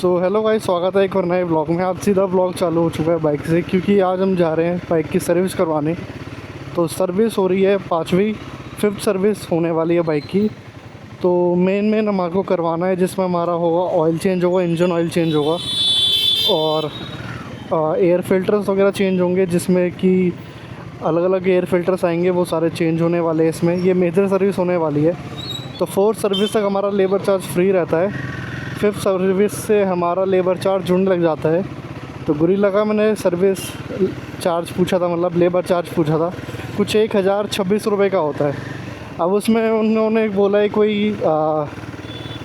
Hello guys, स्वागत है एक और नए ब्लॉग में। आज सीधा ब्लॉग चालू हो चुका है बाइक से, क्योंकि आज हम जा रहे हैं बाइक की सर्विस करवाने। तो सर्विस हो रही है, फिफ्थ सर्विस होने वाली है बाइक की। तो मेन हमारे को करवाना है, जिसमें हमारा होगा ऑयल चेंज होगा, इंजन ऑयल चेंज होगा और एयर फिल्टर्स वगैरह चेंज होंगे, जिसमें कि अलग अलग एयर फिल्टर्स आएंगे, वो सारे चेंज होने वाले हैं। इसमें ये मेजर सर्विस होने वाली है। तो फोर्थ सर्विस तक हमारा लेबर चार्ज फ्री रहता है। फिफ्थ सर्विस से हमारा लेबर चार्ज जुड़ने लग जाता है। तो बुरी लगा, मैंने सर्विस चार्ज पूछा था, मतलब लेबर चार्ज पूछा था, कुछ 1026 रुपये का होता है। अब उसमें उन्होंने बोला है कोई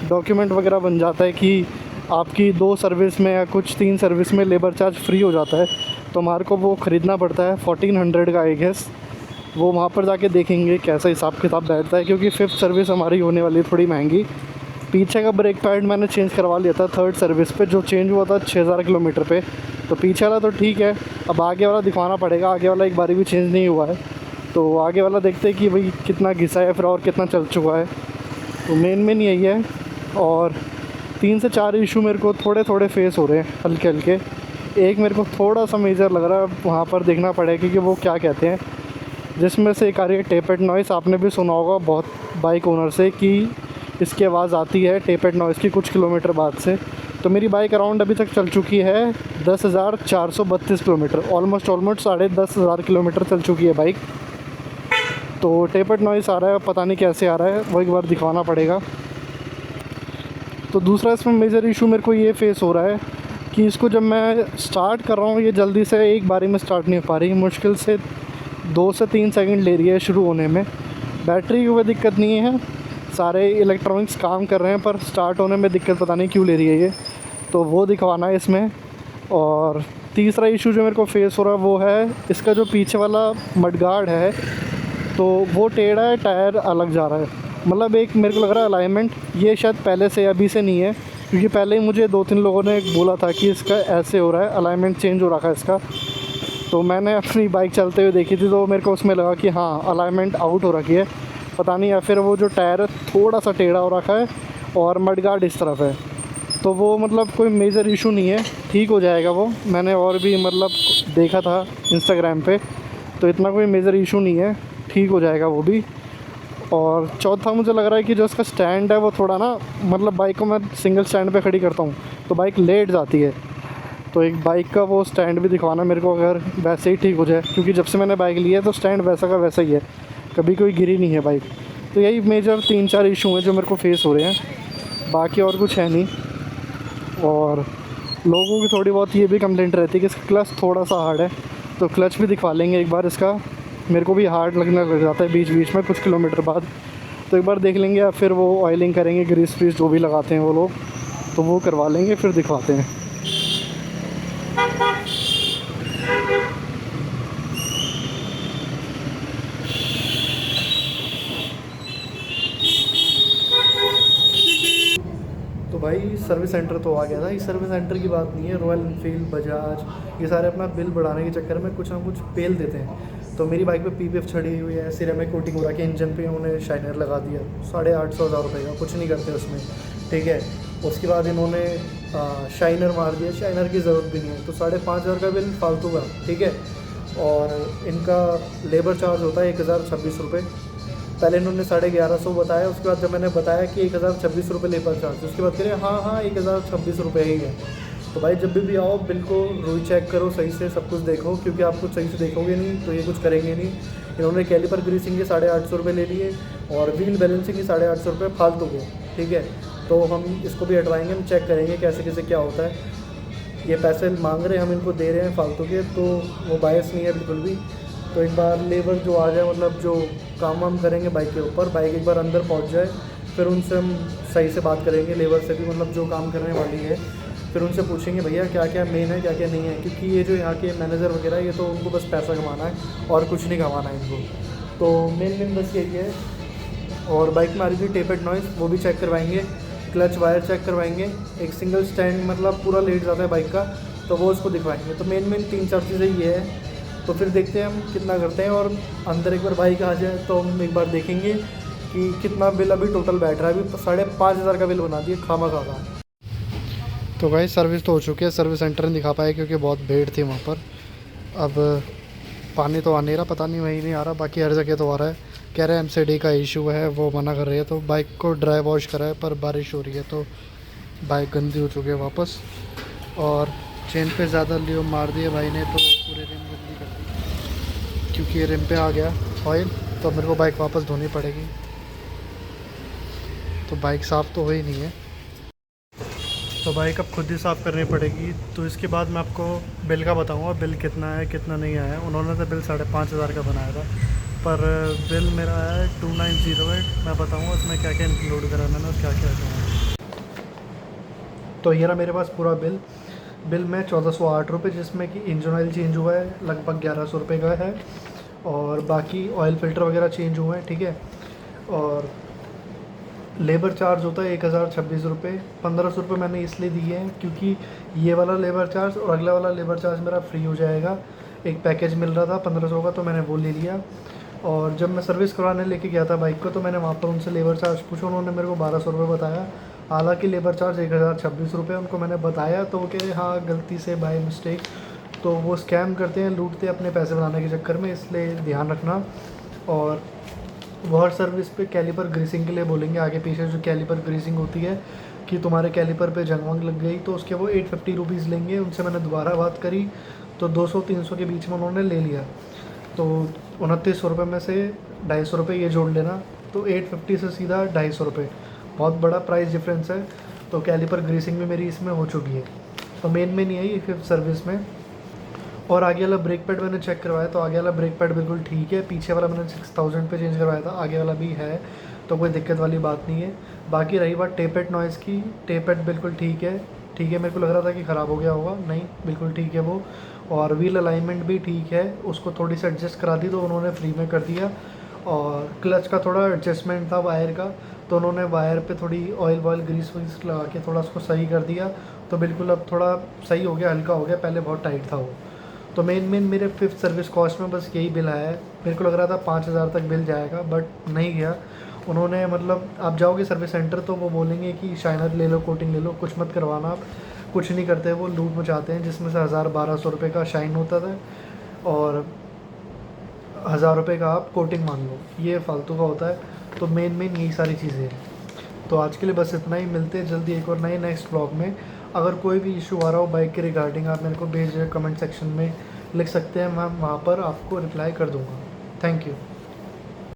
डॉक्यूमेंट वगैरह बन जाता है कि आपकी 2 सर्विस में या कुछ 3 सर्विस में लेबर चार्ज फ्री हो जाता है। तो हमारे को वो ख़रीदना पड़ता है 1400 का, आई गेस। वो वहाँ पर जाके देखेंगे कैसा हिसाब किताब बैठता है, क्योंकि फिफ्थ सर्विस हमारी होने वाली है थोड़ी महंगी। पीछे का ब्रेक पैड मैंने चेंज करवा लिया था थर्ड सर्विस पे, जो चेंज हुआ था 6000 किलोमीटर पे। तो पीछे वाला तो ठीक है, अब आगे वाला दिखवाना पड़ेगा। आगे वाला एक बारी भी चेंज नहीं हुआ है, तो आगे वाला देखते हैं कि भाई कितना घिसा है फिर और कितना चल चुका है। तो मेन यही है। और 3 से 4 इशू मेरे को थोड़े थोड़े फेस हो रहे हैं, हल्के हल्के। एक मेरे को थोड़ा सा मेजर लग रहा है, वहाँ पर देखना पड़ेगा कि वो क्या कहते हैं। जिसमें से एक आ रही है टेपेड नॉइस। आपने भी सुना होगा बहुत बाइक ओनर से कि इसकी आवाज़ आती है टेपेड नॉइस की कुछ किलोमीटर बाद से। तो मेरी बाइक अराउंड अभी तक चल चुकी है 10,432 किलोमीटर, ऑलमोस्ट 10,500 किलोमीटर चल चुकी है बाइक। तो टेपेड नॉइस आ रहा है, पता नहीं कैसे आ रहा है, वो एक बार दिखवाना पड़ेगा। तो दूसरा इसमें मेजर इशू मेरे को ये फेस हो रहा है कि इसको जब मैं स्टार्ट कर रहा हूँ, ये जल्दी से एक बारी में स्टार्ट नहीं हो पा रही। मुश्किल से 2 से 3 सेकंड ले रही है शुरू होने में। बैटरी की कोई दिक्कत नहीं है, सारे इलेक्ट्रॉनिक्स काम कर रहे हैं, पर स्टार्ट होने में दिक्कत पता नहीं क्यों ले रही है ये। तो वो दिखवाना है इसमें। और तीसरा इशू जो मेरे को फेस हो रहा है वो है इसका जो पीछे वाला मडगार्ड है, तो वो टेढ़ा है, टायर अलग जा रहा है। मतलब एक मेरे को लग रहा है अलाइनमेंट ये शायद पहले से अभी से नहीं है, क्योंकि पहले ही मुझे 2-3 लोगों ने बोला था कि इसका ऐसे हो रहा है, अलाइनमेंट चेंज हो रखा है इसका। तो मैंने अपनी बाइक चलते हुए देखी थी, तो मेरे को उसमें लगा कि हाँ अलाइनमेंट आउट हो रखी है, पता नहीं, या फिर वो जो टायर थोड़ा सा टेढ़ा हो रखा है और मडगार्ड इस तरफ है। तो वो मतलब कोई मेजर इशू नहीं है, ठीक हो जाएगा वो। मैंने और भी मतलब देखा था इंस्टाग्राम पे, तो इतना कोई मेजर इशू नहीं है, ठीक हो जाएगा वो भी। और चौथा मुझे लग रहा है कि जो इसका स्टैंड है वो थोड़ा ना, मतलब बाइक को मैं सिंगल स्टैंड पे खड़ी करता हूँ तो बाइक लेट जाती है। तो एक बाइक का वो स्टैंड भी दिखवाना मेरे को, अगर वैसे ही ठीक हो जाए, क्योंकि जब से मैंने बाइक ली है तो स्टैंड वैसा का वैसा ही है, कभी कोई गिरी नहीं है बाइक। तो यही मेजर 3-4 इशू हैं जो मेरे को फेस हो रहे हैं, बाकी और कुछ है नहीं। और लोगों की थोड़ी बहुत ये भी कंप्लेंट रहती है कि इसका क्लच थोड़ा सा हार्ड है, तो क्लच भी दिखवा लेंगे एक बार इसका। मेरे को भी हार्ड लगने लग जाता है बीच बीच में कुछ किलोमीटर बाद, तो एक बार देख लेंगे। या फिर वो ऑयलिंग करेंगे, ग्रीस फ्रीस जो भी लगाते हैं वो लोग, तो वो करवा लेंगे, फिर दिखवाते हैं। तो भाई सर्विस सेंटर तो आ गया था। इस सर्विस सेंटर की बात नहीं है, रॉयल एनफील्ड, बजाज, ये सारे अपना बिल बढ़ाने के चक्कर में कुछ ना कुछ पेल देते हैं। तो मेरी बाइक पे पीपीएफ चढ़ी हुई है, सिरेमिक कोटिंग हो रहा है, इंजन पे उन्होंने शाइनर लगा दिया 850 रुपये का, कुछ नहीं करते उसमें, ठीक है। उसके बाद इन्होंने शाइनर मार दिया, शाइनर की ज़रूरत भी नहीं है, तो 5,500 का बिल फालतू का, ठीक है। और इनका लेबर चार्ज होता है 1026 रुपये। पहले इन्होंने 1150 बताया, उसके बाद जब मैंने बताया कि 1026 रुपये लेबर चार्ज, उसके बाद कह रहे हाँ 1026 रुपये ही है। तो भाई जब भी आओ बिल को रोज चेक करो सही से, सब कुछ देखो, क्योंकि आप कुछ सही से देखोगे नहीं तो ये कुछ करेंगे नहीं। इन्होंने कैलिपर ग्रीसिंग के 850 रुपये ले लिए और व्हील बैलेंसिंग के 850 रुपये फालतू के, ठीक है। तो हम इसको भी हटवाएंगे, हम चेक करेंगे कैसे कैसे क्या होता है। ये पैसे मांग रहे हैं, हम इनको दे रहे हैं फालतू के, तो वो बायस नहीं है बिल्कुल भी। तो एक बार लेबर जो आ जाए, मतलब जो काम वाम करेंगे बाइक के ऊपर, बाइक एक बार अंदर पहुंच जाए, फिर उनसे हम सही से बात करेंगे, लेबर से भी, मतलब जो काम करने वाली है। फिर उनसे पूछेंगे भैया क्या क्या मेन है, क्या क्या नहीं है, क्योंकि ये जो यहाँ के मैनेजर वगैरह, ये तो उनको बस पैसा कमाना है और कुछ नहीं कमाना है इनको। तो मेन बस यही है। और बाइक में आ रही थी टेपेड नॉइस, वो भी चेक करवाएंगे, क्लच वायर चेक करवाएंगे, एक सिंगल स्टैंड मतलब पूरा लेट जाता है बाइक का, तो वो उसको दिखवाएंगे। तो मेन 3-4 चीज़ें ये है। तो फिर देखते हैं हम कितना करते हैं, और अंदर एक बार बाइक आ जाए तो हम एक बार देखेंगे कि कितना बिल अभी टोटल बैठ रहा है। अभी 5,500 का बिल बना दिया खामा खा का। तो भाई सर्विस तो हो चुकी है, सर्विस सेंटर नहीं दिखा पाया क्योंकि बहुत भीड़ थी वहाँ पर। अब पानी तो आ नहीं रहा, पता नहीं वहीं नहीं आ रहा, बाकी हर जगह तो आ रहा है। कह रहे हैं एमसीडी का इशू है, वो मना कर रही है। तो बाइक को ड्राई वॉश करा है, पर बारिश हो रही है तो बाइक गंदी हो चुकी है वापस। और चेन पे ज़्यादा लियो मार दिए भाई ने, तो पूरे रिम गंदी कर दी क्योंकि ये रिम पे आ गया ऑयल। तो मेरे को बाइक वापस धोनी पड़ेगी। तो बाइक साफ़ तो हो ही नहीं है, तो बाइक अब खुद ही साफ़ करनी पड़ेगी। तो इसके बाद मैं आपको बिल का बताऊंगा, बिल कितना है कितना नहीं आया। उन्होंने तो बिल 5,500 का बनाया था, पर बिल मेरा आया है 2908। मैं बताऊंगा उसमें क्या क्या इंक्लूड करा मैंने और क्या क्या है। तो ये रहा मेरे पास पूरा बिल में 1408 रुपये, जिसमें कि इंजन ऑयल चेंज हुआ है लगभग 1100 रुपये का है, और बाकी ऑयल फ़िल्टर वगैरह चेंज हुए हैं, ठीक है। और लेबर चार्ज होता है 1026 रुपये। 1500 रुपये मैंने इसलिए दिए हैं क्योंकि ये वाला लेबर चार्ज और अगला वाला लेबर चार्ज मेरा फ्री हो जाएगा। एक पैकेज मिल रहा था 1500 का, तो मैंने वो ले लिया। और जब मैं सर्विस करवाने लेके गया था बाइक को, तो मैंने वहाँ पर उनसे लेबर चार्ज पूछा, उन्होंने मेरे को 1200 रुपये बताया। हालांकि लेबर चार्ज 1026 रुपये उनको मैंने बताया, तो वो कह रहे हाँ गलती से बाय मिस्टेक। तो वो स्कैम करते हैं, लूटते हैं अपने पैसे बनाने के चक्कर में, इसलिए ध्यान रखना। और वो हर सर्विस पे कैलिपर ग्रीसिंग के लिए बोलेंगे, आगे पीछे जो कैलिपर ग्रीसिंग होती है कि तुम्हारे कैलिपर पे जंग वंग लग गई, तो उसके वो 850 रुपीज़ लेंगे। उनसे मैंने दोबारा बात करी तो 200-300 के बीच में उन्होंने ले लिया। तो 2900 रुपये में से 250 रुपये ये जोड़ लेना, तो 850 से सीधा 250 रुपये, बहुत बड़ा प्राइस डिफरेंस है। तो कैलिपर ग्रीसिंग भी मेरी इसमें हो चुकी है। तो मेन में नहीं आई 5th सर्विस में। और आगे वाला ब्रेक पैड मैंने चेक करवाया, तो आगे वाला ब्रेक पैड बिल्कुल ठीक है। पीछे वाला मैंने 6000 पे चेंज करवाया था, आगे वाला भी है, तो कोई दिक्कत वाली बात नहीं है। बाकी रही बात टेपेड नॉइज़ की, टेपेड बिल्कुल ठीक है। ठीक है, मेरे को लग रहा था कि ख़राब हो गया होगा, नहीं बिल्कुल ठीक है वो। और व्हील अलाइनमेंट भी ठीक है, उसको थोड़ी सी एडजस्ट करा दी तो उन्होंने फ्री में कर दिया। और क्लच का थोड़ा एडजस्टमेंट था वायर का, तो उन्होंने वायर पे थोड़ी ऑयल ग्रीस व्रीस लगा के थोड़ा उसको सही कर दिया। तो बिल्कुल अब थोड़ा सही हो गया, हल्का हो गया, पहले बहुत टाइट था वो। तो मेन मेरे 5th सर्विस कॉस्ट में बस यही बिल आया है। मेरे को लग रहा था 5000 तक बिल जाएगा, बट नहीं गया। उन्होंने मतलब आप जाओगे सर्विस सेंटर तो वो बोलेंगे कि शाइनर ले लो, कोटिंग ले लो, कुछ मत करवाना आप। कुछ नहीं करते, वो लूट मचाते हैं, जिसमें से 1000-1200 रुपये का शाइन होता था और 1000 रुपये का आप कोटिंग मांग लो, ये फालतू का होता है। तो मेन यही सारी चीज़ें हैं। तो आज के लिए बस इतना ही, मिलते हैं जल्दी एक और नए नेक्स्ट ब्लॉग में। अगर कोई भी इशू आ रहा हो बाइक के रिगार्डिंग, आप मेरे को भेज कमेंट सेक्शन में लिख सकते हैं, मैं वहाँ पर आपको रिप्लाई कर दूँगा। Thank you.